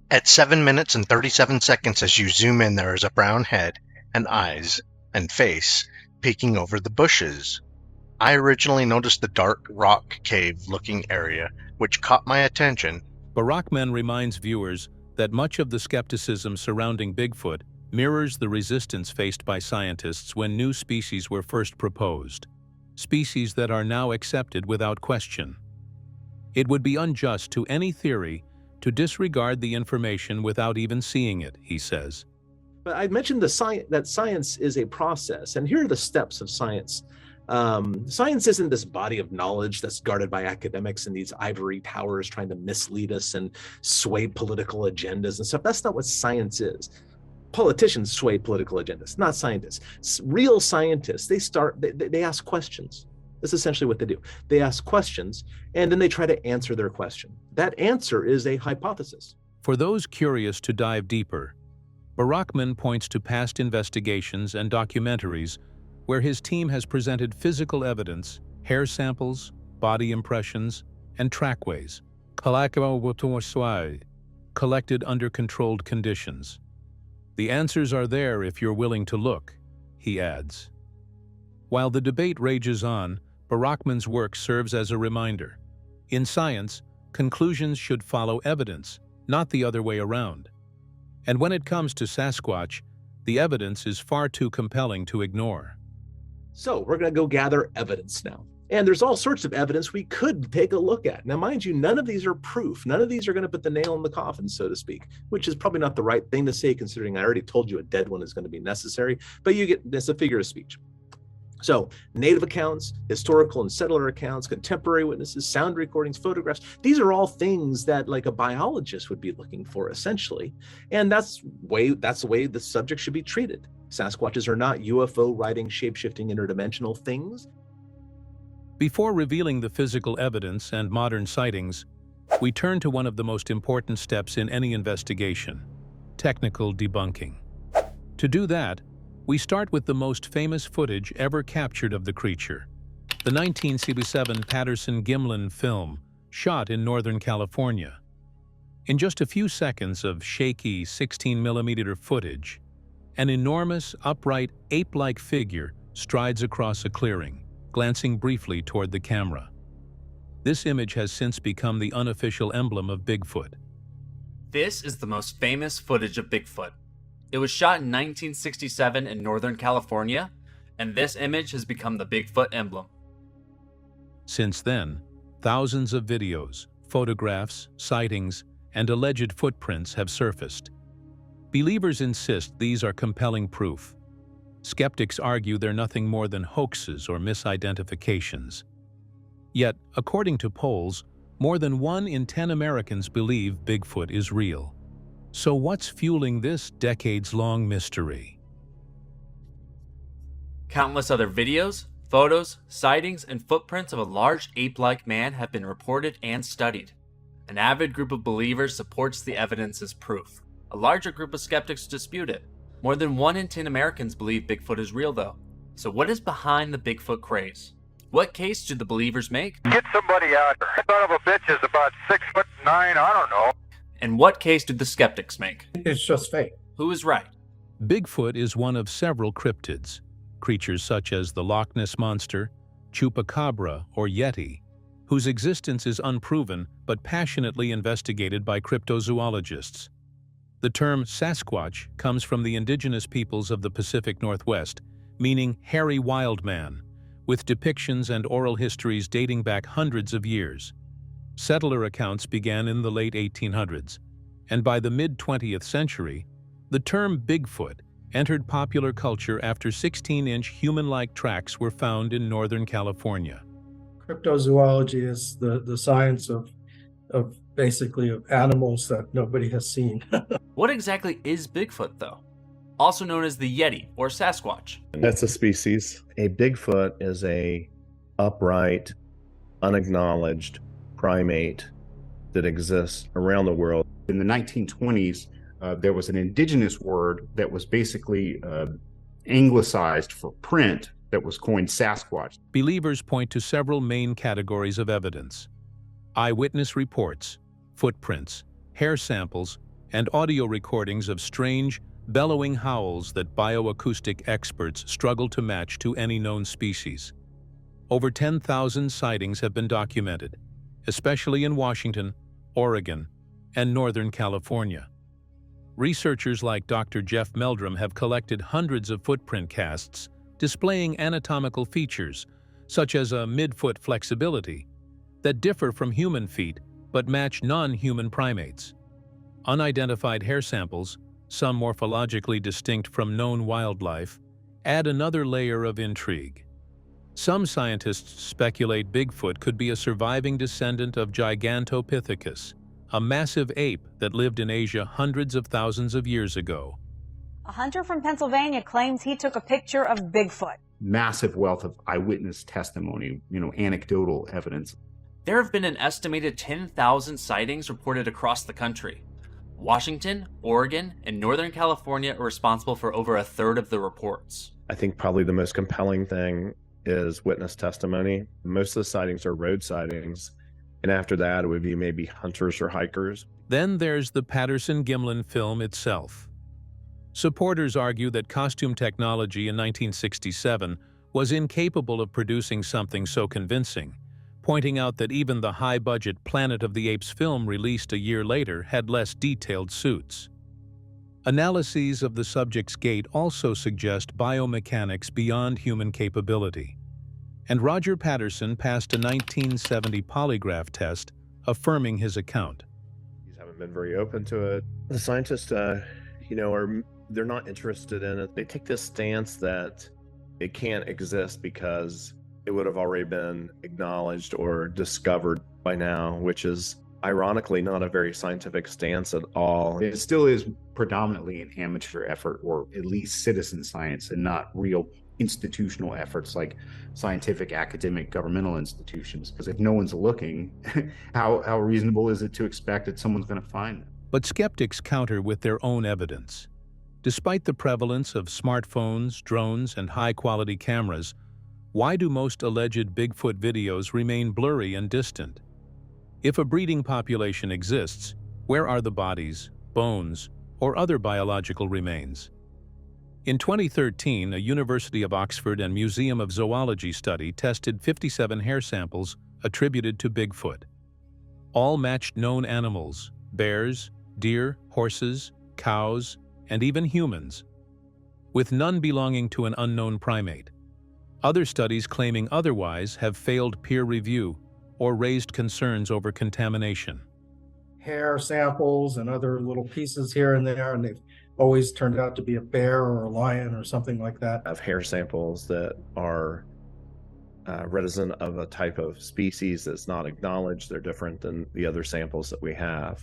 at 7 minutes and 37 seconds as you zoom in, there is a brown head and eyes and face peeking over the bushes. I originally noticed the dark rock cave looking area, which caught my attention. Barackman reminds viewers that much of the skepticism surrounding Bigfoot mirrors the resistance faced by scientists when new species were first proposed, species that are now accepted without question. It would be unjust to any theory to disregard the information without even seeing it, he says. But I mentioned that science is a process, and here are the steps of science. Science isn't this body of knowledge that's guarded by academics in these ivory towers trying to mislead us and sway political agendas and stuff. That's not what science is. Politicians sway political agendas, not scientists. Real scientists, they ask questions. That's essentially what they do. They ask questions, and then they try to answer their question. That answer is a hypothesis. For those curious to dive deeper, Barackman points to past investigations and documentaries where his team has presented physical evidence, hair samples, body impressions, and trackways, collected under controlled conditions. The answers are there if you're willing to look, he adds. While the debate rages on, Barackman's work serves as a reminder. In science, conclusions should follow evidence, not the other way around. And when it comes to Sasquatch, the evidence is far too compelling to ignore. So we're going to go gather evidence now. And there's all sorts of evidence we could take a look at. Now, mind you, none of these are proof. None of these are going to put the nail in the coffin, so to speak, which is probably not the right thing to say, considering I already told you a dead one is going to be necessary, but you get, it's a figure of speech. So native accounts, historical and settler accounts, contemporary witnesses, sound recordings, photographs, these are all things that like a biologist would be looking for essentially. And that's the way the subject should be treated. Sasquatches are not UFO riding, shape-shifting interdimensional things. Before revealing the physical evidence and modern sightings, we turn to one of the most important steps in any investigation: technical debunking. To do that, we start with the most famous footage ever captured of the creature, the 1967 Patterson-Gimlin film, shot in Northern California. In just a few seconds of shaky 16mm footage, an enormous, upright, ape-like figure strides across a clearing, glancing briefly toward the camera. This image has since become the unofficial emblem of Bigfoot. This is the most famous footage of Bigfoot. It was shot in 1967 in Northern California, and this image has become the Bigfoot emblem. Since then, thousands of videos, photographs, sightings, and alleged footprints have surfaced. Believers insist these are compelling proof. Skeptics argue they're nothing more than hoaxes or misidentifications. Yet, according to polls, more than 1 in 10 Americans believe Bigfoot is real. So what's fueling this decades-long mystery? Countless other videos, photos, sightings, and footprints of a large ape-like man have been reported and studied. An avid group of believers supports the evidence as proof. A larger group of skeptics dispute it. More than 1 in 10 Americans believe Bigfoot is real, though. So what is behind the Bigfoot craze? What case do the believers make? Get somebody out here. That son of a bitch is about 6'9", I don't know. And what case do the skeptics make? It's just fake. Who is right? Bigfoot is one of several cryptids, creatures such as the Loch Ness Monster, Chupacabra, or Yeti, whose existence is unproven but passionately investigated by cryptozoologists. The term Sasquatch comes from the indigenous peoples of the Pacific Northwest, meaning hairy wild man, with depictions and oral histories dating back hundreds of years. Settler accounts began in the late 1800s, and by the mid-20th century, the term Bigfoot entered popular culture after 16-inch human-like tracks were found in Northern California. Cryptozoology is the science of basically of animals that nobody has seen. What exactly is Bigfoot, though? Also known as the Yeti or Sasquatch. That's a species. A Bigfoot is a upright, unacknowledged primate that exists around the world. In the 1920s, there was an indigenous word that was basically anglicized for print that was coined Sasquatch. Believers point to several main categories of evidence: eyewitness reports, footprints, hair samples, and audio recordings of strange, bellowing howls that bioacoustic experts struggle to match to any known species. Over 10,000 sightings have been documented, especially in Washington, Oregon, and Northern California. Researchers like Dr. Jeff Meldrum have collected hundreds of footprint casts displaying anatomical features, such as a midfoot flexibility, that differ from human feet but match non-human primates. Unidentified hair samples, some morphologically distinct from known wildlife, add another layer of intrigue. Some scientists speculate Bigfoot could be a surviving descendant of Gigantopithecus, a massive ape that lived in Asia hundreds of thousands of years ago. A hunter from Pennsylvania claims he took a picture of Bigfoot. Massive wealth of eyewitness testimony, anecdotal evidence. There have been an estimated 10,000 sightings reported across the country. Washington, Oregon, and Northern California are responsible for over a third of the reports. I think probably the most compelling thing is witness testimony. Most of the sightings are road sightings, and after that it would be maybe hunters or hikers. Then there's the Patterson-Gimlin film itself. Supporters argue that costume technology in 1967 was incapable of producing something so convincing, pointing out that even the high-budget Planet of the Apes film released a year later had less detailed suits. Analyses of the subject's gait also suggest biomechanics beyond human capability, and Roger Patterson passed a 1970 polygraph test affirming his account. These haven't been very open to it. The scientists, they're not interested in it. They take this stance that it can't exist because it would have already been acknowledged or discovered by now, which is ironically not a very scientific stance at all. It still is predominantly an amateur effort, or at least citizen science, and not real institutional efforts like scientific, academic, governmental institutions. Because if no one's looking, how reasonable is it to expect that someone's going to find them? But skeptics counter with their own evidence. Despite the prevalence of smartphones, drones, and high-quality cameras, why do most alleged Bigfoot videos remain blurry and distant? If a breeding population exists, where are the bodies, bones, or other biological remains? In 2013, a University of Oxford and Museum of Zoology study tested 57 hair samples attributed to Bigfoot. All matched known animals: bears, deer, horses, cows, and even humans, with none belonging to an unknown primate. Other studies claiming otherwise have failed peer review or raised concerns over contamination. Hair samples and other little pieces here and there, and they've always turned out to be a bear or a lion or something like that. Of hair samples that are reticent of a type of species that's not acknowledged. They're different than the other samples that we have.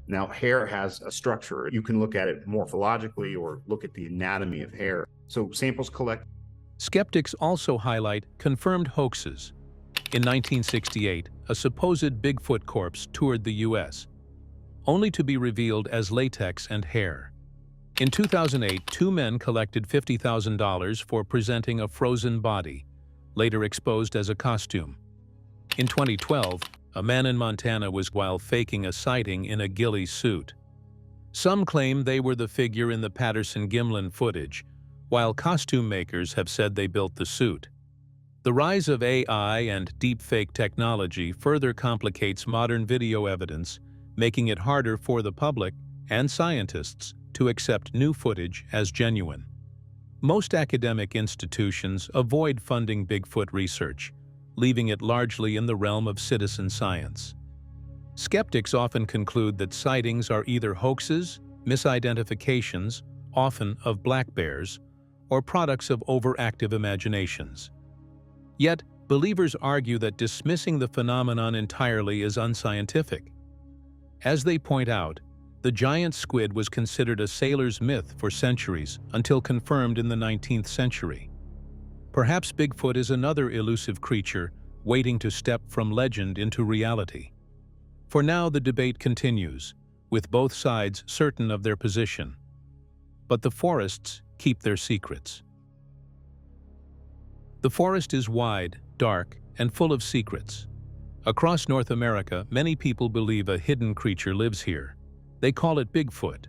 Now, hair has a structure. You can look at it morphologically or look at the anatomy of hair. So samples collect. Skeptics also highlight confirmed hoaxes. In 1968, a supposed Bigfoot corpse toured the U.S., only to be revealed as latex and hair. In 2008, two men collected $50,000 for presenting a frozen body, later exposed as a costume. In 2012, a man in Montana was while faking a sighting in a ghillie suit. Some claim they were the figure in the Patterson-Gimlin footage, while costume makers have said they built the suit. The rise of AI and deepfake technology further complicates modern video evidence, making it harder for the public and scientists to accept new footage as genuine. Most academic institutions avoid funding Bigfoot research, leaving it largely in the realm of citizen science. Skeptics often conclude that sightings are either hoaxes, misidentifications, often of black bears, or products of overactive imaginations. Yet, believers argue that dismissing the phenomenon entirely is unscientific. As they point out, the giant squid was considered a sailor's myth for centuries until confirmed in the 19th century. Perhaps Bigfoot is another elusive creature waiting to step from legend into reality. For now, the debate continues, with both sides certain of their position. But the forests keep their secrets. The forest is wide, dark, and full of secrets. Across North America, many people believe a hidden creature lives here. They call it Bigfoot.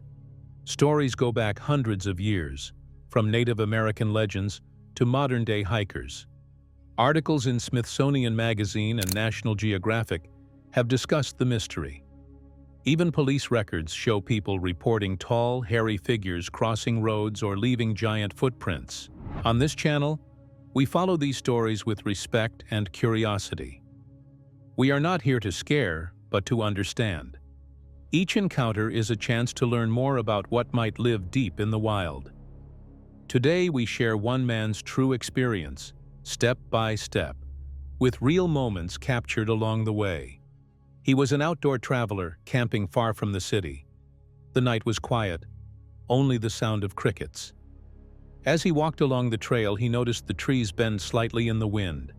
Stories go back hundreds of years, from Native American legends to modern-day hikers. Articles in Smithsonian Magazine and National Geographic have discussed the mystery. Even police records show people reporting tall, hairy figures crossing roads or leaving giant footprints. On this channel, we follow these stories with respect and curiosity. We are not here to scare, but to understand. Each encounter is a chance to learn more about what might live deep in the wild. Today, we share one man's true experience, step by step, with real moments captured along the way. He was an outdoor traveler camping far from the city. The night was quiet, only the sound of crickets. As he walked along the trail, he noticed the trees bend slightly in the wind.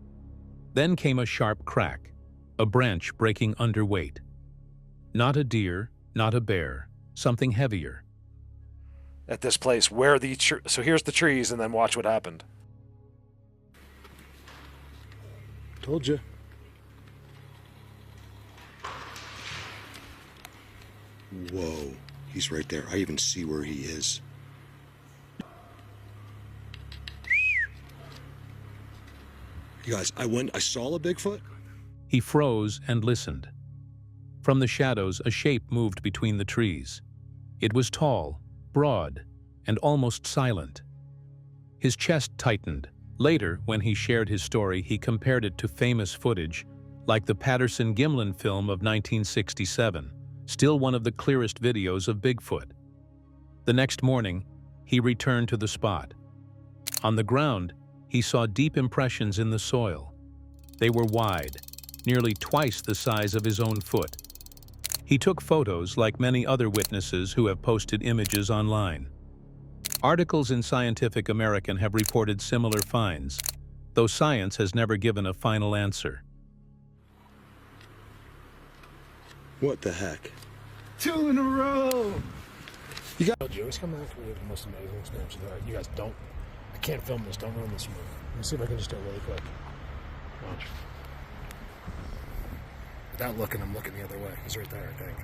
Then came a sharp crack, a branch breaking under weight. Not a deer, not a bear, something heavier. At this place, where the so here's the trees, and then watch what happened. Told you. Whoa, he's right there. I even see where he is. You guys, I saw a Bigfoot. He froze and listened. From the shadows, a shape moved between the trees. It was tall, broad and almost silent. His chest tightened. Later, when he shared his story, he compared it to famous footage, like the Patterson-Gimlin film of 1967, still one of the clearest videos of Bigfoot. The next morning, he returned to the spot. On the ground, he saw deep impressions in the soil. They were wide, nearly twice the size of his own foot. He took photos like many other witnesses who have posted images online. Articles in Scientific American have reported similar finds, though science has never given a final answer. What the heck? 2 in a row! You got Joey's coming after me with the most amazing experience. You guys don't. I can't film this. Don't ruin this for me. Let me see if I can just do it really quick. Watch. Without looking, I'm looking the other way. He's right there, I think.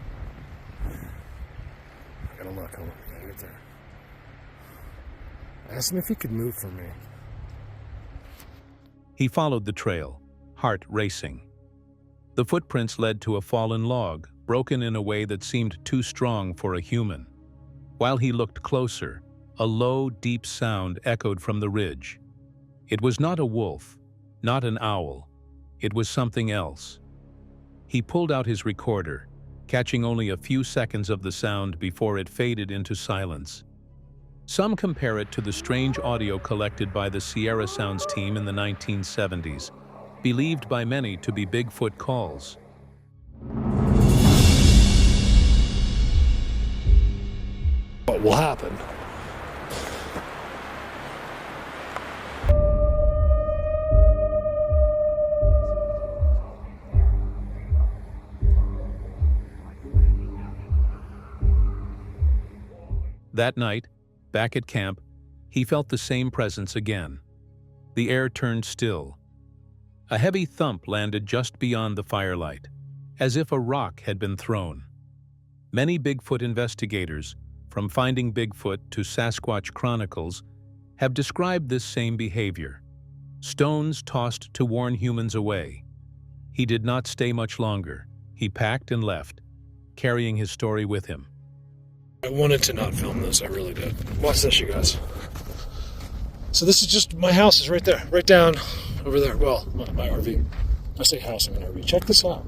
I gotta look. Hold on. Yeah, right there. I asked him if he could move for me. He followed the trail, heart racing. The footprints led to a fallen log, broken in a way that seemed too strong for a human. While he looked closer, a low, deep sound echoed from the ridge. It was not a wolf, not an owl. It was something else. He pulled out his recorder, catching only a few seconds of the sound before it faded into silence. Some compare it to the strange audio collected by the Sierra Sounds team in the 1970s, believed by many to be Bigfoot calls. What will happen? That night, back at camp, he felt the same presence again. The air turned still. A heavy thump landed just beyond the firelight, as if a rock had been thrown. Many Bigfoot investigators, from Finding Bigfoot to Sasquatch Chronicles, have described this same behavior. Stones tossed to warn humans away. He did not stay much longer. He packed and left, carrying his story with him. I wanted to not film this, I really did. Watch this, you guys. So this is just, my house is right there, right down over there. Well, my RV. I say house, I mean RV. Check this out.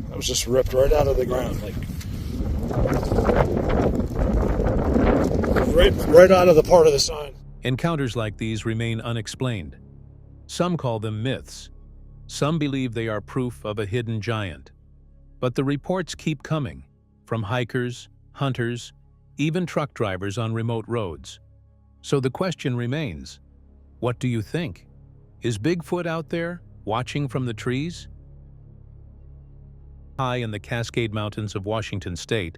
That was just ripped right out of the ground, like right out of the part of the sign. Encounters like these remain unexplained. Some call them myths. Some believe they are proof of a hidden giant. But the reports keep coming, from hikers, hunters, even truck drivers on remote roads. So the question remains, what do you think? Is Bigfoot out there, watching from the trees? High in the Cascade Mountains of Washington state,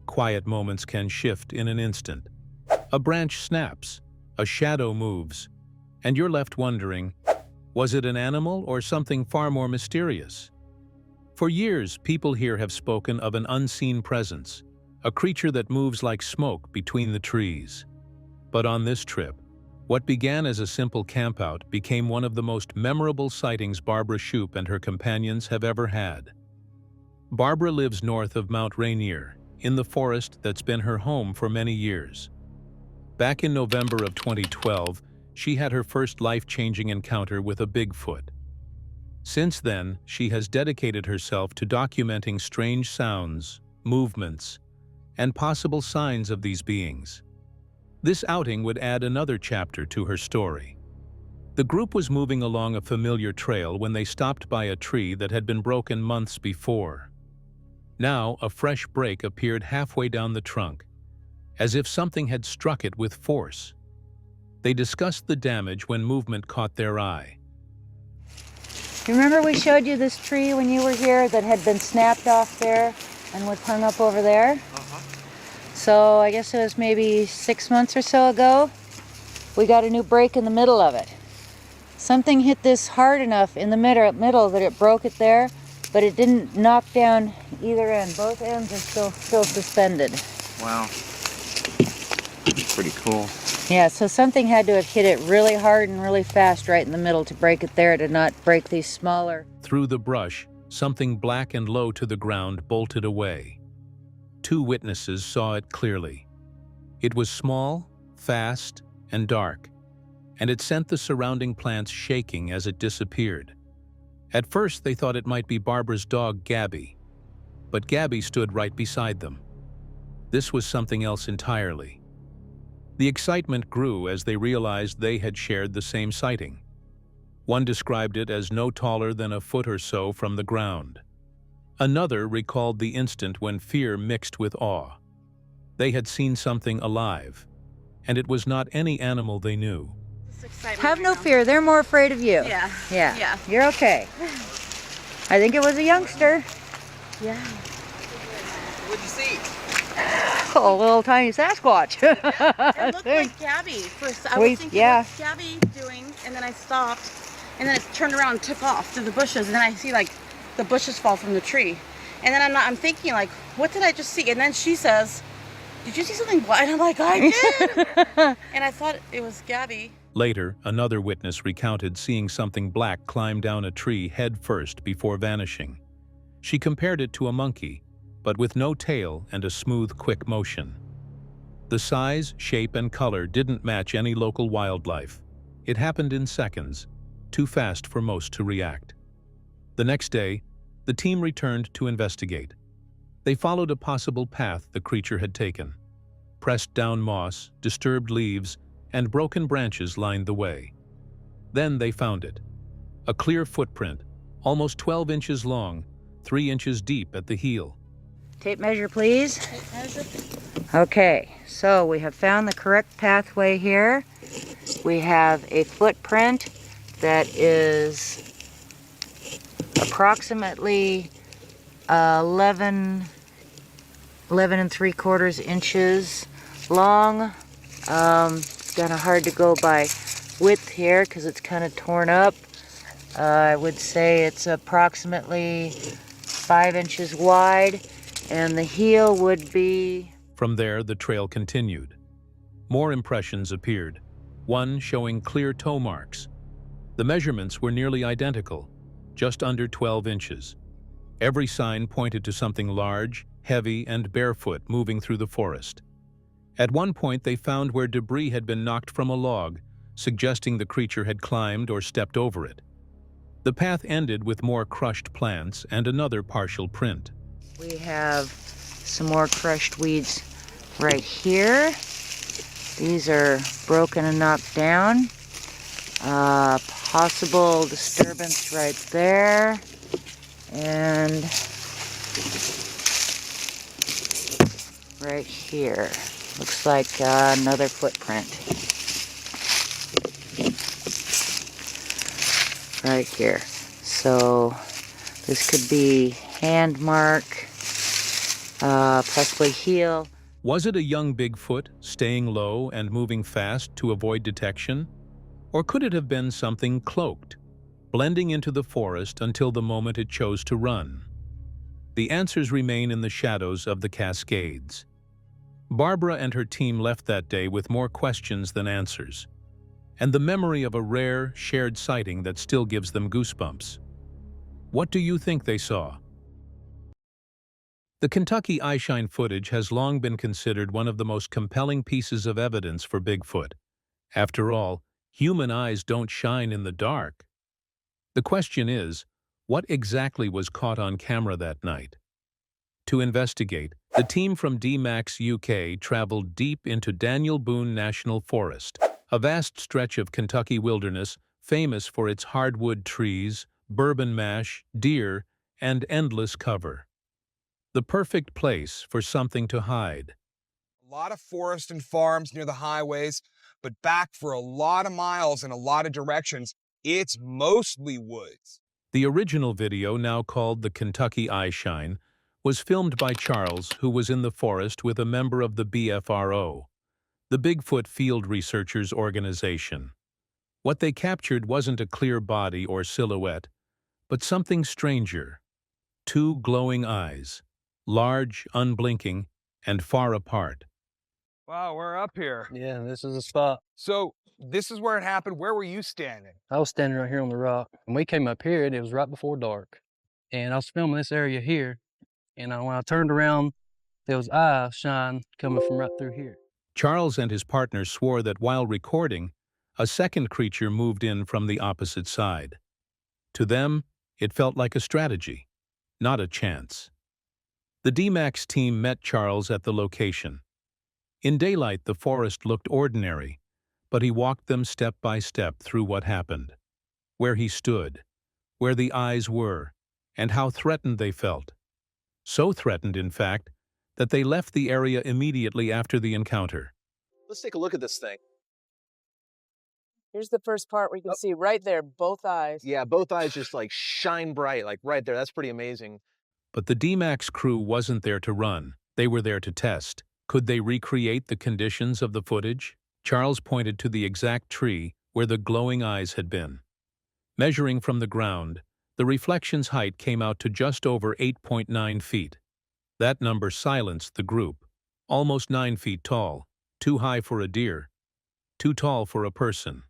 quiet moments can shift in an instant. A branch snaps, a shadow moves, and you're left wondering, was it an animal or something far more mysterious? For years, people here have spoken of an unseen presence, a creature that moves like smoke between the trees. But on this trip, what began as a simple campout became one of the most memorable sightings Barbara Shoup and her companions have ever had. Barbara lives north of Mount Rainier, in the forest that's been her home for many years. Back in November of 2012, she had her first life-changing encounter with a Bigfoot. Since then, she has dedicated herself to documenting strange sounds, movements, and possible signs of these beings. This outing would add another chapter to her story. The group was moving along a familiar trail when they stopped by a tree that had been broken months before. Now, a fresh break appeared halfway down the trunk, as if something had struck it with force. They discussed the damage when movement caught their eye. Remember we showed you this tree when you were here that had been snapped off there and was hung up over there? So I guess it was maybe 6 months or so ago. We got a new break in the middle of it. Something hit this hard enough in the middle that it broke it there, but it didn't knock down either end. Both ends are still suspended. Wow. Pretty cool. Yeah, so something had to have hit it really hard and really fast right in the middle to break it there, to not break these smaller. Through the brush, something black and low to the ground bolted away. 2 witnesses saw it clearly. It was small, fast, and dark, and it sent the surrounding plants shaking as it disappeared. At first, they thought it might be Barbara's dog, Gabby, but Gabby stood right beside them. This was something else entirely. The excitement grew as they realized they had shared the same sighting. One described it as no taller than a foot or so from the ground. Another recalled the instant when fear mixed with awe. They had seen something alive, and it was not any animal they knew. Have no fear, they're more afraid of you. Yeah. Yeah. Yeah. You're okay. I think it was a youngster. Yeah. What'd you see? A little tiny Sasquatch. It looked like Gabby. First, I was thinking, yeah. what's Gabby doing? And then I stopped, and then it turned around and took off through the bushes. And then I see like the bushes fall from the tree. And then I'm thinking like, what did I just see? And then she says, did you see something black? And I'm like, I did. And I thought it was Gabby. Later, another witness recounted seeing something black climb down a tree head first before vanishing. She compared it to a monkey, but with no tail and a smooth, quick motion. The size, shape, and color didn't match any local wildlife. It happened in seconds, too fast for most to react. The next day, the team returned to investigate. They followed a possible path the creature had taken. Pressed down moss, disturbed leaves, and broken branches lined the way. Then they found it. A clear footprint, almost 12 inches long, 3 inches deep at the heel. Tape measure, please. Okay, so we have found the correct pathway here. We have a footprint that is approximately 11 and 3/4 inches long. It's kind of hard to go by width here because it's kind of torn up. I would say it's approximately 5 inches wide, and the heel would be... From there, the trail continued. More impressions appeared, one showing clear toe marks. The measurements were nearly identical, just under 12 inches. Every sign pointed to something large, heavy, and barefoot moving through the forest. At one point, they found where debris had been knocked from a log, suggesting the creature had climbed or stepped over it. The path ended with more crushed plants and another partial print. We have some more crushed weeds right here. These are broken and knocked down. Possible disturbance right there. And right here. Looks like another footprint. Right here. So this could be hand mark, possibly heel. Was it a young Bigfoot staying low and moving fast to avoid detection? Or could it have been something cloaked, blending into the forest until the moment it chose to run? The answers remain in the shadows of the Cascades. Barbara and her team left that day with more questions than answers, and the memory of a rare, shared sighting that still gives them goosebumps. What do you think they saw? The Kentucky eyeshine footage has long been considered one of the most compelling pieces of evidence for Bigfoot. After all, human eyes don't shine in the dark. The question is, what exactly was caught on camera that night? To investigate, the team from DMAX UK traveled deep into Daniel Boone National Forest, a vast stretch of Kentucky wilderness famous for its hardwood trees, bourbon mash, deer, and endless cover. The perfect place for something to hide. A lot of forest and farms near the highways, but back for a lot of miles in a lot of directions, it's mostly woods. The original video, now called the Kentucky Eyeshine, was filmed by Charles, who was in the forest with a member of the BFRO, the Bigfoot Field Researchers Organization. What they captured wasn't a clear body or silhouette, but something stranger. 2 glowing eyes, large, unblinking, and far apart. Wow, we're up here. Yeah, this is the spot. So this is where it happened. Where were you standing? I was standing right here on the rock, and we came up here, and it was right before dark. And I was filming this area here, and when I turned around, there was eye shine coming from right through here. Charles and his partner swore that while recording, a second creature moved in from the opposite side. To them, it felt like a strategy, not a chance. The D-Max team met Charles at the location. In daylight, the forest looked ordinary, but he walked them step by step through what happened, where he stood, where the eyes were, and how threatened they felt. So threatened, in fact, that they left the area immediately after the encounter. Let's take a look at this thing. Here's the first part where you can see right there, both eyes. Yeah, both eyes just like shine bright, like right there. That's pretty amazing. But the D-Max crew wasn't there to run. They were there to test. Could they recreate the conditions of the footage? Charles pointed to the exact tree where the glowing eyes had been. Measuring from the ground, the reflection's height came out to just over 8.9 feet. That number silenced the group. Almost 9 feet tall, too high for a deer, too tall for a person.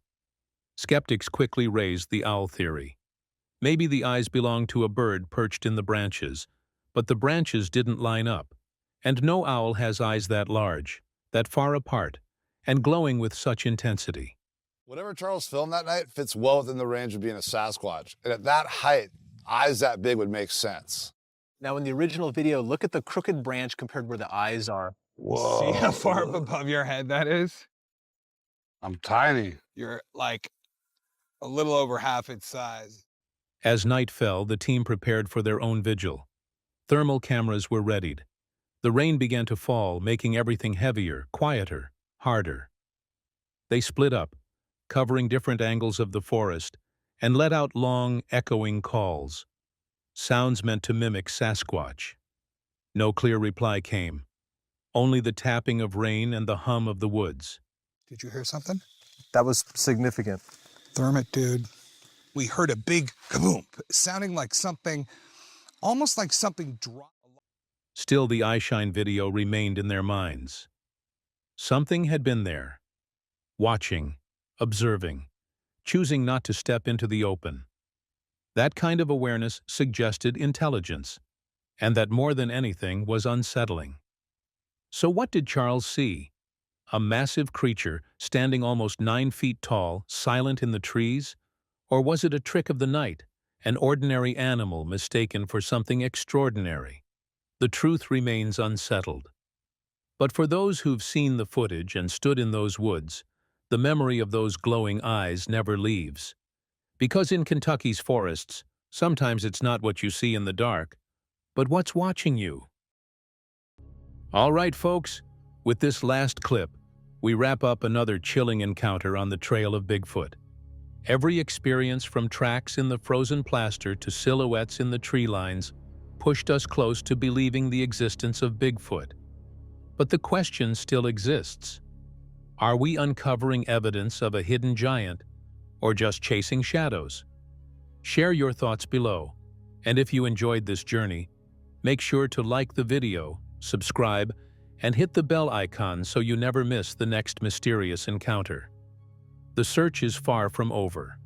Skeptics quickly raised the owl theory. Maybe the eyes belonged to a bird perched in the branches, but the branches didn't line up, and no owl has eyes that large, that far apart, and glowing with such intensity. Whatever Charles filmed that night fits well within the range of being a Sasquatch, and at that height, eyes that big would make sense. Now, in the original video, look at the crooked branch compared where the eyes are. Whoa. See how far up above your head that is? I'm tiny. You're like a little over half its size. As night fell, the team prepared for their own vigil. Thermal cameras were readied. The rain began to fall, making everything heavier, quieter, harder. They split up, covering different angles of the forest, and let out long, echoing calls. Sounds meant to mimic Sasquatch. No clear reply came. Only the tapping of rain and the hum of the woods. Did you hear something? That was significant. Thermit, dude. We heard a big kaboom, sounding like something, almost like something dropped. Still, the eyeshine video remained in their minds. Something had been there, watching, observing, choosing not to step into the open. That kind of awareness suggested intelligence, and that more than anything was unsettling. So what did Charles see? A massive creature standing almost 9 feet tall, silent in the trees? Or was it a trick of the night, an ordinary animal mistaken for something extraordinary? The truth remains unsettled. But for those who've seen the footage and stood in those woods, the memory of those glowing eyes never leaves. Because in Kentucky's forests, sometimes it's not what you see in the dark, but what's watching you. All right, folks, with this last clip, we wrap up another chilling encounter on the trail of Bigfoot. Every experience from tracks in the frozen plaster to silhouettes in the tree lines pushed us close to believing the existence of Bigfoot. But the question still exists. Are we uncovering evidence of a hidden giant, or just chasing shadows? Share your thoughts below, and if you enjoyed this journey, make sure to like the video, subscribe, and hit the bell icon so you never miss the next mysterious encounter. The search is far from over.